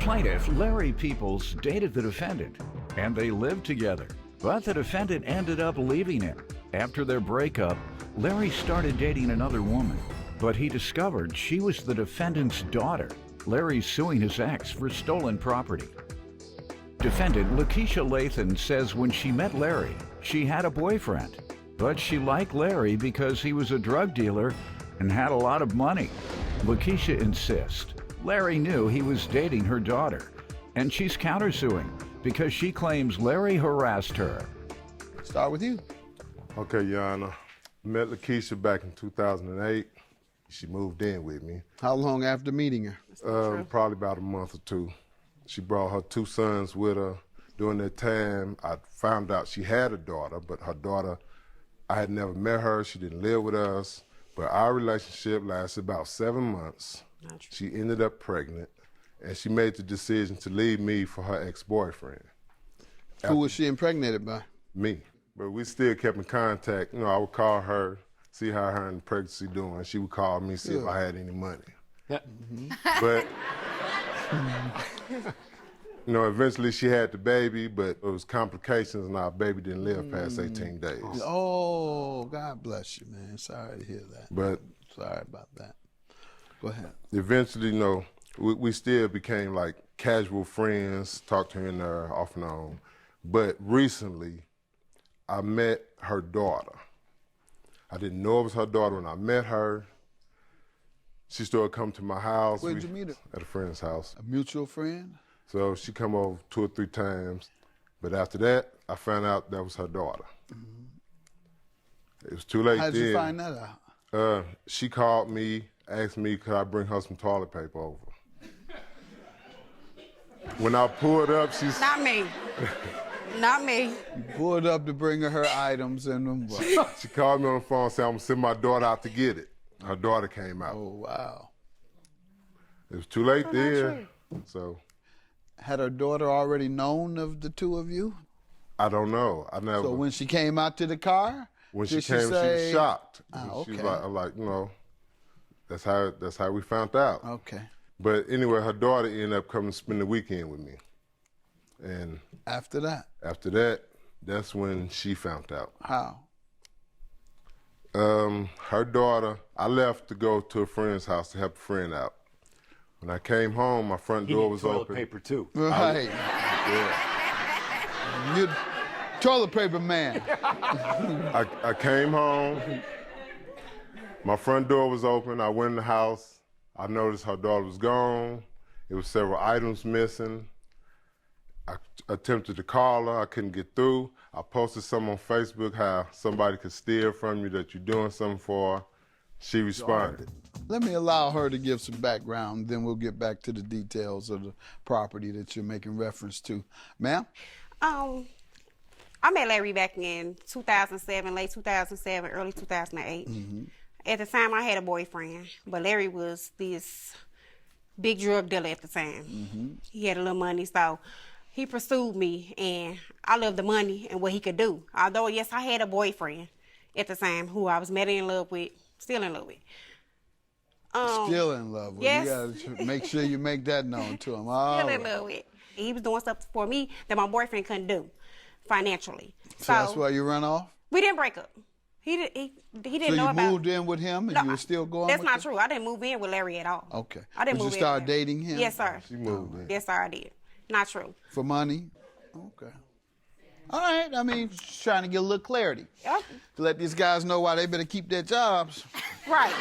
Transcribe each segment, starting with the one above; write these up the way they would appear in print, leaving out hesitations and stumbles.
plaintiff, Larry Peoples, dated the defendant, and they lived together. But the defendant ended up leaving him. After their breakup, Larry started dating another woman, but he discovered she was the defendant's daughter. Larry's suing his ex for stolen property. Defendant Lakeisha Lathan says when she met Larry, she had a boyfriend, but she liked Larry because he was a drug dealer and had a lot of money. Lakeisha insists Larry knew he was dating her daughter, and she's countersuing because she claims Larry harassed her. Start with you. Okay, Your Honor. Met Lakeisha back in 2008. She moved in with me. How long after meeting her? Probably about a month or two. She brought her 2 sons with her. During that time, I found out she had a daughter, but her daughter, I had never met her. She didn't live with us, but our relationship lasted about 7 months. She ended up pregnant, and she made the decision to leave me for her ex-boyfriend. Who was she impregnated by? Me. But we still kept in contact. You know, I would call her, see how her and the pregnancy doing. She would call me, see if I had any money. Yeah. But, you know, eventually she had the baby, but it was complications and our baby didn't live past 18 days. Oh, God bless you, man. Sorry to hear that. But sorry about that. Go ahead. Eventually, you know, we still became like casual friends, talked here and there, off and on. But recently, I met her daughter. I didn't know it was her daughter when I met her. She started coming to my house. Where'd you meet her? At a friend's house. A mutual friend? So she come over 2 or 3 times. But after that, I found out that was her daughter. It was too late then. How'd you find that out? She called me, asked me could I bring her some toilet paper over. When I pulled up, she's... Not me. Not me. You pulled up to bring her items and She called me on the phone and said, I'm gonna send my daughter out to get it. Her daughter came out. Oh, wow. It was too late then. So. Had her daughter already known of the 2 of you? I don't know. I never. So when she came out to the car? When she came, she was shocked. Okay. She was like, you know, that's how we found out. Okay. But anyway, her daughter ended up coming to spend the weekend with me. And after that? After that, that's when she found out. How? Her daughter, I left to go to a friend's house to help a friend out. When I came home, my front door was open. Toilet paper too. Right. Yeah. You're toilet paper man. I came home. My front door was open. I went in the house. I noticed her daughter was gone. There were several items missing. I attempted to call her. I couldn't get through. I posted something on Facebook how somebody could steal from you that you're doing something for her. She responded. Let me allow her to give some background, then we'll get back to the details of the property that you're making reference to. Ma'am? I met Larry back in 2007, late 2007, early 2008. At the time, I had a boyfriend, but Larry was this big drug dealer at the time. He had a little money, so he pursued me, and I loved the money and what he could do. Although, yes, I had a boyfriend at the time who I was madly in love with, still in love with. Still in love with. Yes. You gotta make sure you make that known to him. Still in love with. He was doing stuff for me that my boyfriend couldn't do financially. So that's why you run off? We didn't break up. He didn't know about. So you moved in with him and you were still going That's with not him? true. I didn't move in with Larry at all. Okay. I didn't But move you in started with Larry. dating him? Yes, sir. She moved in. Yes, sir, I did. Not true. For money? Okay. All right, I mean, just trying to get a little clarity. Yep. To let these guys know why they better keep their jobs. Right.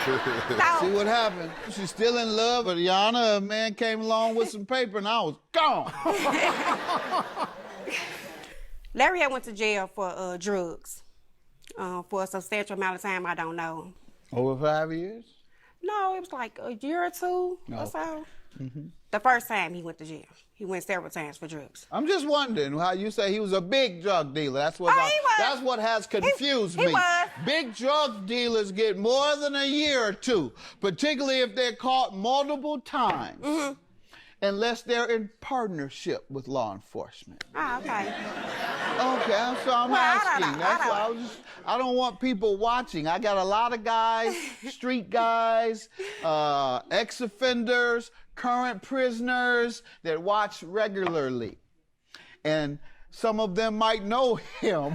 See what happened. She's still in love, but Yana, a man came along with some paper and I was gone. Larry had went to jail for drugs for a substantial amount of time. I don't know. Over 5 years? No, it was like a year or 2 or so. The first time he went to jail. He went several times for drugs. I'm just wondering how you say he was a big drug dealer. That's what that's what has confused me. He was. Big drug dealers get more than a year or 2, particularly if they're caught multiple times. Unless they're in partnership with law enforcement. Oh, okay. Okay, so I'm asking. That's why I don't want people watching. I got a lot of guys, street guys, ex-offenders, current prisoners that watch regularly. And some of them might know him.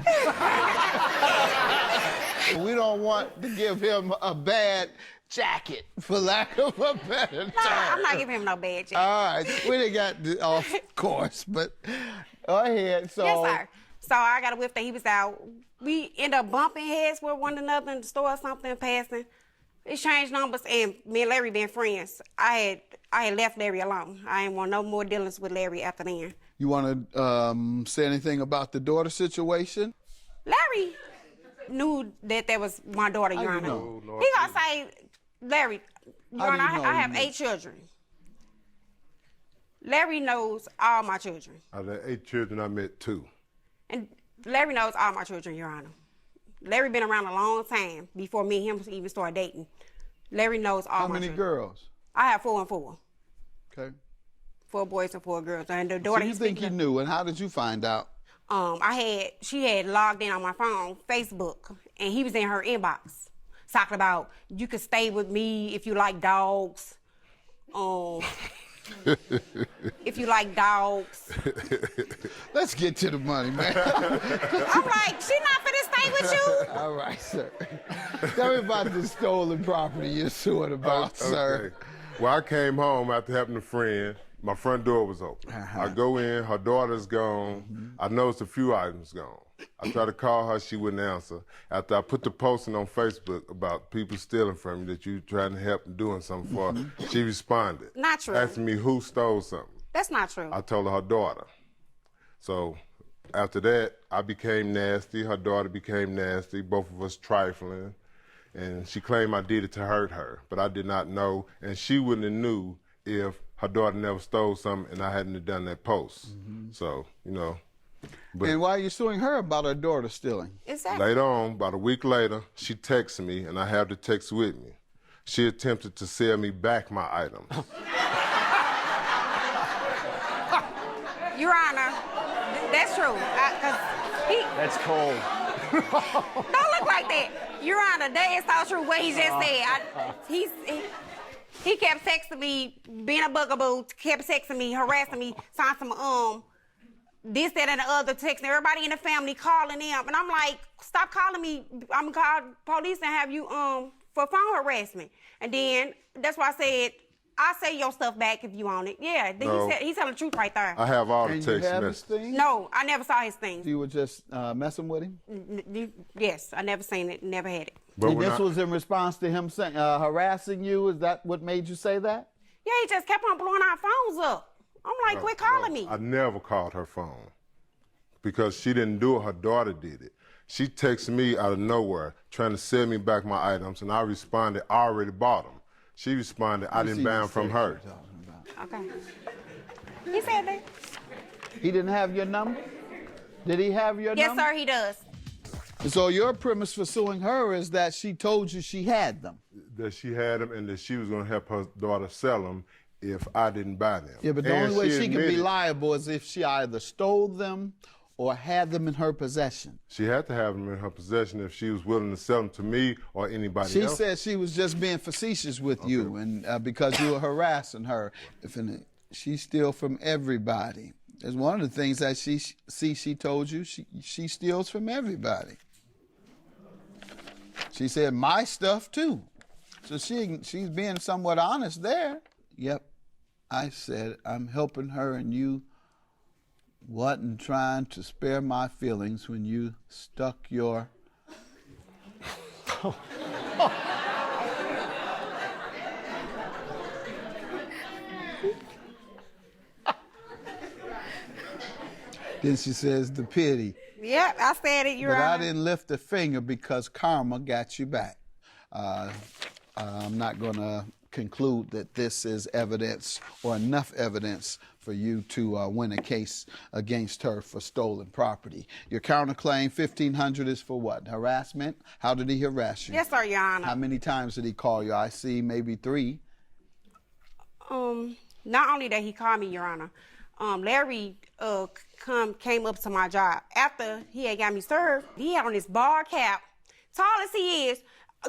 We don't want to give him a bad jacket, for lack of a better term. No, I'm not giving him no bad jacket. All right, we didn't got the off course, but go ahead. So, Yes, sir. So I got a whiff that he was out. We end up bumping heads with one another in the store or something, passing. Exchanged numbers, and me and Larry been friends. I had left Larry alone. I ain't want no more dealings with Larry after then. you want to say anything about the daughter situation? Larry knew that was my daughter, Your you Honor. know? He gonna say, Larry, Your How do Honor, you know I have he knew? 8 children. Larry knows all my children. Out of the 8 children, I met 2. And Larry knows all my children, Your Honor. Larry been around a long time before me and him even started dating. Larry knows all How my many children. girls? I have 4 and 4. Okay. 4 boys and 4 girls. And the So daughter you he's think he speaking knew, and how did you find out? she had logged in on my phone, Facebook, and he was in her inbox talking about, you could stay with me if you like dogs. If you like dogs. Let's get to the money, man. I'm like, she not finna stay with you? All right, sir. Tell me about this stolen property you're suing about, sir. Well, I came home after helping a friend. My front door was open. I go in, her daughter's gone. I noticed a few items gone. I tried to call her, she wouldn't answer. After I put the posting on Facebook about people stealing from me, that you trying to help and doing something for her, she responded. Not true. Asking me who stole something. That's not true. I told her daughter. So after that, I became nasty. Her daughter became nasty. Both of us trifling. And she claimed I did it to hurt her, but I did not know. And she wouldn't have knew if her daughter never stole something and I hadn't have done that post. So, you know. But And why are you suing her about her daughter stealing? Exactly. later on, about a week later, she texted me, and I have the text with me. She attempted to sell me back my items. Your Honor, that's true. That's cold. Don't look like that. Your Honor, that is so true what he just said. He kept texting me, being a bugaboo, kept texting me, harassing me, saying some, this, that, and the other, texting everybody in the family, calling them. And I'm like, stop calling me. I'm gonna call police and have you, for phone harassment. And then, that's why I said, I'll say your stuff back if you want it. Yeah, No. he's telling the truth right there. I have all the And you text have his messages. thing? No, I never saw his things. You were just messing with him? Yes, I never seen it, never had it. But And when this I- was in response to him saying, harassing you? Is that what made you say that? Yeah, he just kept on blowing our phones up. I'm like, quit calling me. I never called her phone because she didn't do it. Her daughter did it. She texted me out of nowhere trying to sell me back my items, and I responded, I already bought them. She responded, I didn't buy them from her. Okay. He said that. He didn't have your number? Did he have your Yes, number? sir, he does. So your premise for suing her is that she told you she had them. That she had them and that she was going to help her daughter sell them if I didn't buy them. Yeah, but the And only way she can be admitted liable is if she either stole them or had them in her possession. She had to have them in her possession if she was willing to sell them to me or anybody She else. said she was just being facetious with you, and because you were harassing her. She steals from everybody. That's one of the things that she told you. She steals from everybody. She said my stuff too. So she's being somewhat honest there. Yep. I said I'm helping her and you wasn't trying to spare my feelings when you stuck your Then she says the pity. Yep, I said it, Your But I Honor. didn't lift a finger because karma got you back. I'm not going to conclude that this is evidence or enough evidence for you to win a case against her for stolen property. Your counterclaim, $1,500, is for what? Harassment? How did he harass you? Yes, sir, Your Honor. How many times did he call you? I see maybe 3. Not only that he called me, Your Honor, Larry came up to my job after he had got me served. He had on this bar cap, tall as he is,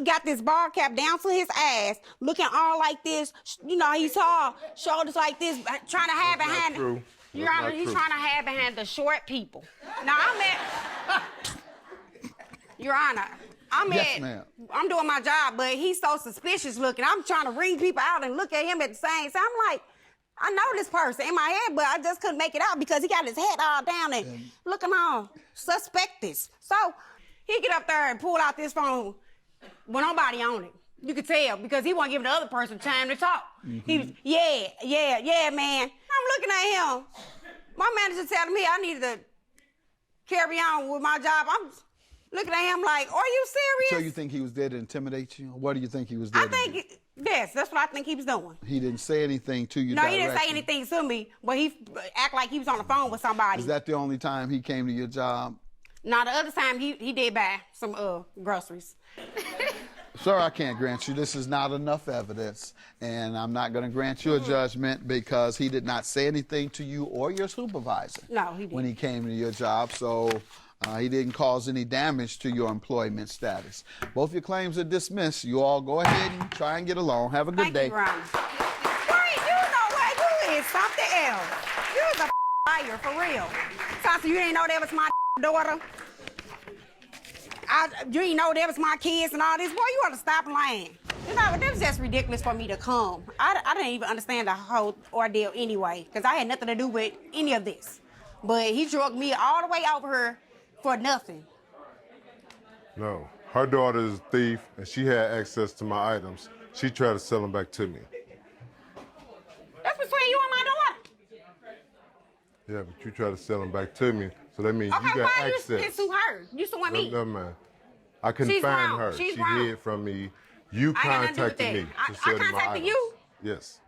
got this ball cap down to his ass, looking all like this. You know, he's tall, shoulders like this, trying to hide behind. True. Your Honor, he's trying to hide behind the short people. Now Your Honor, Yes, ma'am. I'm doing my job, but he's so suspicious looking. I'm trying to ring people out and look at him at the same time. I'm like, I know this person in my head, but I just couldn't make it out because he got his head all down and looking all suspicious. So he get up there and pull out this phone with nobody on it. You could tell because he wasn't giving the other person time to talk. He was, yeah, man. I'm looking at him. My manager telling me I needed to carry on with my job. I'm looking at him like, are you serious? So you think he was there to intimidate you? What do you think he was there to do? Yes, that's what I think he was doing. He didn't say anything to you No, directly? he didn't say anything to me, but he act like he was on the phone with somebody. Is that the only time he came to your job? No, the other time he did buy some groceries. Sir, I can't grant you. This is not enough evidence, and I'm not going to grant you a judgment because he did not say anything to you or your supervisor. No, he didn't. When he came to your job, so he didn't cause any damage to your employment status. Both your claims are dismissed. You all go ahead and try and get along. Have a good day. Thank you, Ron. Wait, you know what? You is something else. You's a liar, for real. Tasha, you didn't know that was my daughter? You didn't know that was my kids and all this? Boy, you ought to stop lying. You know, that was just ridiculous for me to come. I didn't even understand the whole ordeal anyway, because I had nothing to do with any of this. But he drug me all the way over here for nothing. No. Her daughter is a thief, and she had access to my items. She tried to sell them back to me. That's between you and my daughter. Yeah, but you tried to sell them back to me, so that means you got why access. you sue her? You suing me. No, man. I couldn't She's find wrong. her. She's she wrong. hid from me. You I got nothing to do with contacted me that. to sell I my contacted items. you? Yes.